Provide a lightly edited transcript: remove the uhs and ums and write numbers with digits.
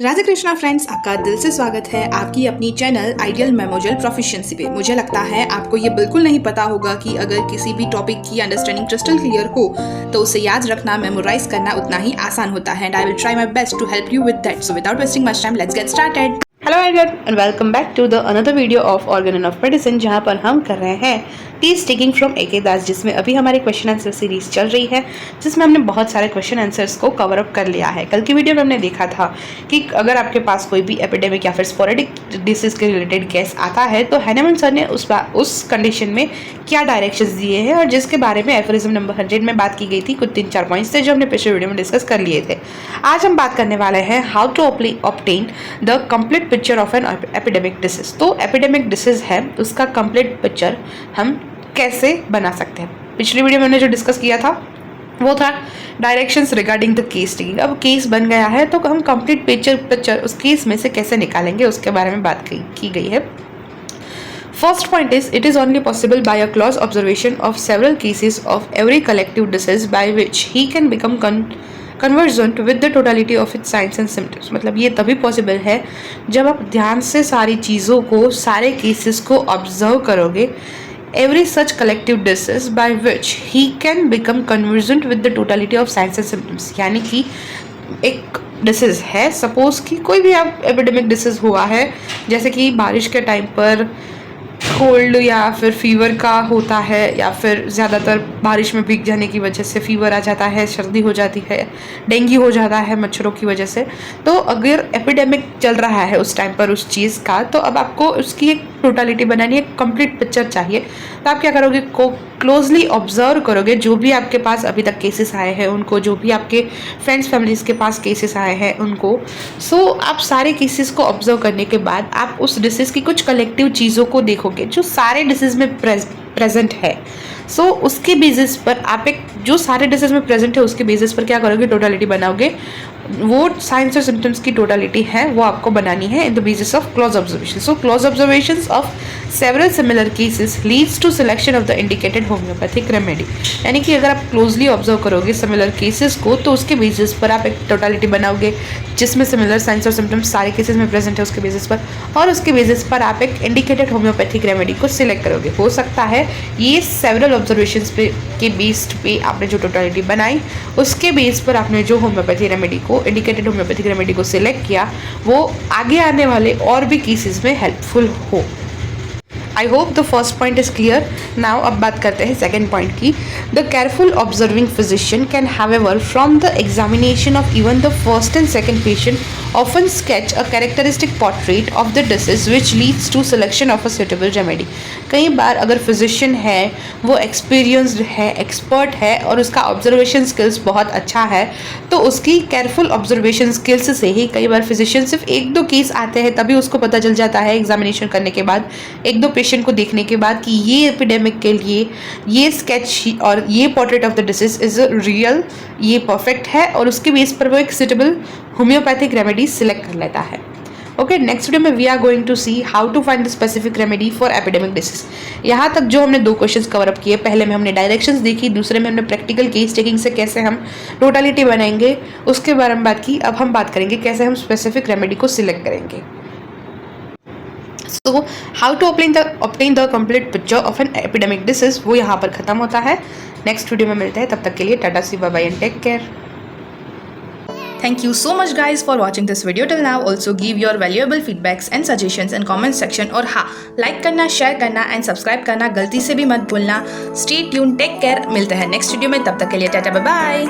Radhe Krishna friends, आपका दिल से स्वागत है आपकी अपनी चैनल आइडियल मेमोरियल प्रोफिशिएंसी पे। मुझे लगता है आपको ये बिल्कुल नहीं पता होगा कि अगर किसी भी टॉपिक की अंडरस्टैंडिंग क्रिस्टल क्लियर हो तो उसे याद रखना, मेमोराइज करना उतना ही आसान होता है। And I will try my best to help you with that. So without wasting much time, let's get started. Hello everyone and welcome back to the another video of organ of medicine, जहां पर हम कर रहे हैं tease taking from ए के दास, जिसमें अभी हमारी क्वेश्चन आंसर सीरीज चल रही है, जिसमें हमने बहुत सारे क्वेश्चन आंसर्स को कवर अप कर लिया है। कल की वीडियो में हमने देखा था कि अगर आपके पास कोई भी एपिडेमिक या फिर स्पोरेडिक डिसीज के रिलेटेड केस आता है तो हैनेमन सर ने उस कंडीशन में क्या डायरेक्शंस दिए हैं, और जिसके बारे में एफोरिज्म नंबर 100 में बात की गई थी। कुछ 3-4 पॉइंट्स थे जो हमने पिछले वीडियो में डिस्कस कर लिए थे। आज हम बात करने वाले हैं how to obtain the complete picture of an epidemic disease. तो एपिडेमिक डिसीज है, उसका कंप्लीट पिक्चर हम कैसे बना सकते हैं। पिछली वीडियो में हमने जो डिस्कस किया था वो था directions regarding the case taking. अब केस बन गया है तो हम कंप्लीट पिक्चर उस केस में से कैसे निकालेंगे, उसके बारे में बात की गई है। First point is, it is only possible by a close observation of several cases of every collective disease by which he can become conversant with the totality of its signs and symptoms। मतलब ये तभी possible है जब आप ध्यान से सारी चीज़ों को, सारे केसेस को ऑब्जर्व करोगे। Every such collective disease by which he can become conversant with the totality of signs and symptoms। यानी कि एक डिसीज है, सपोज कि कोई भी आप एपिडेमिक डिसीज हुआ है, जैसे कि बारिश के टाइम पर कोल्ड या फिर फीवर का होता है, या फिर ज़्यादातर बारिश में भीग जाने की वजह से फीवर आ जाता है, सर्दी हो जाती है, डेंगू हो जाता है मच्छरों की वजह से। तो अगर एपिडेमिक चल रहा है उस टाइम पर उस चीज़ का, तो अब आपको उसकी एक टोटलिटी बनानी है, कंप्लीट पिक्चर चाहिए। तो आप क्या करोगे, को क्लोजली ऑब्जर्व करोगे जो भी आपके पास अभी तक केसेस आए हैं उनको, जो भी आपके फ्रेंड्स फैमिलीज़ के पास केसेस आए हैं उनको। सो आप सारे केसेस को ऑब्जर्व करने के बाद आप उस डिसीज की कुछ कलेक्टिव चीज़ों को देखोगे जो सारे डिसीज में प्रेजेंट है। सो उसके बेसिस पर आप एक जो सारे डिसीज में प्रेजेंट है उसके बेसिस पर क्या करोगे, टोटलिटी बनाओगे। वो साइंस और सिम्टम्स की टोटलिटी है वो आपको बनानी है in the basis of close observation. So close observations of several similar cases leads to selection of the indicated homeopathic remedy. यानी कि अगर आप क्लोजली ऑब्जर्व करोगे सिमिलर केसेस को तो उसके बेसिस पर आप एक टोटलिटी बनाओगे जिसमें सिमिलर साइंस और सिम्टम्स सारे केसेस में प्रेजेंट है उसके बेसिस पर, और उसके बेसिस पर आप एक इंडिकेटेड होम्योपैथिक रेमेडी को सिलेक्ट करोगे। हो सकता है ये सेवरल ऑब्जर्वेशंस पे के बेस्ड पे आपने जो टोटलिटी बनाई उसके बेस पर आपने जो होम्योपैथी रेमेडी को, इंडिकेटेड होम्योपैथिक रेमेडी को सिलेक्ट किया, वो आगे आने वाले और भी केसेस में हेल्पफुल हो। I hope the first point is clear. Now अब बात करते हैं सेकेंड पॉइंट की। The careful observing physician can however from the examination of even the first and second patient often sketch a characteristic portrait of the disease which leads to selection of a suitable remedy। कई बार अगर physician है, वो experienced है, expert है और उसका observation skills बहुत अच्छा है, तो उसकी केयरफुल ऑब्जर्वेशन स्किल्स से ही कई बार फिजिशियन सिर्फ 1-2 केस आते हैं तभी उसको पता चल जाता है एग्जामिनेशन करने के बाद, 1-2 पेशेंट को देखने के बाद, कि ये एपिडेमिक के लिए ये स्केच और ये portrait of the disease is real, ये परफेक्ट है, और उसके बेस पर वो एक सुटेबल होम्योपैथिक रेमेडी सिलेक्ट कर लेता है। ओके, नेक्स्ट वीडियो में we are going to see how to find the specific remedy for epidemic disease. यहाँ तक जो हमने 2 क्वेश्चंस कवर अप किए, पहले में हमने डायरेक्शंस देखी, दूसरे में हमने प्रैक्टिकल केस टेकिंग से कैसे हम टोटलिटी बनाएंगे उसके बारे में बात की। अब हम बात करेंगे कैसे हम स्पेसिफिक रेमेडी को सिलेक्ट करेंगे। So how to obtain the complete picture of an epidemic disease, वो यहाँ पर खत्म होता है। नेक्स्ट वीडियो में मिलते हैं, तब तक के लिए tata see bye bye and take care. Thank you so much guys for watching this video till now. Also give your valuable feedbacks and suggestions in comment section, और हाँ, like करना, share करना and subscribe करना गलती से भी मत भूलना। Stay tuned, take care, मिलते हैं नेक्स्ट वीडियो में, तब तक के लिए टाटा बाय बाय।